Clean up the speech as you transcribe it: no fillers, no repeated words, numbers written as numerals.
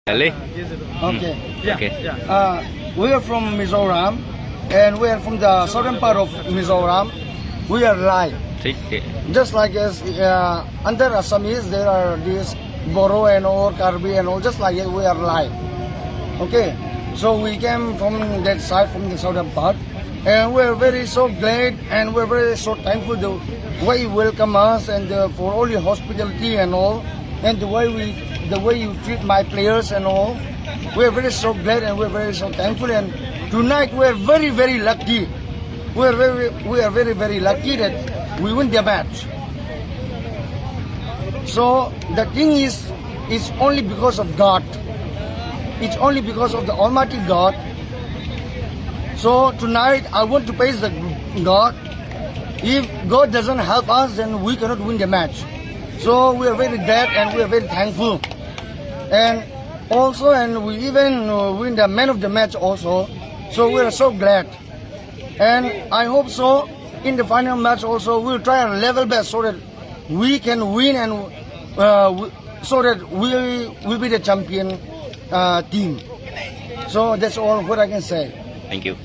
Really? Okay. Okay. We are from Mizoram, and we are from the southern part of Mizoram. We are live. Just like as under Assamese, there are these Bodo and all, Karbi and all, just like it, we are live. Okay. So we came from that side, from the southern part, and we're very so glad, and we're very so thankful the way you welcome us, and for all your hospitality and all, and the way you treat my players and all. We're very so glad, and we're very so thankful. And tonight we're very very lucky. We are very lucky that we win the match. So the thing is, it's only because of God. It's only because of the Almighty God. So tonight I want to praise the God. If God doesn't help us, then we cannot win the match. So we are very glad and we are very thankful. And also, and we even win the man of the match also. So we are so glad. And I hope so in the final match also we'll try our level best so that we can win, and so that we will be the champion team. So that's all what I can say. Thank you.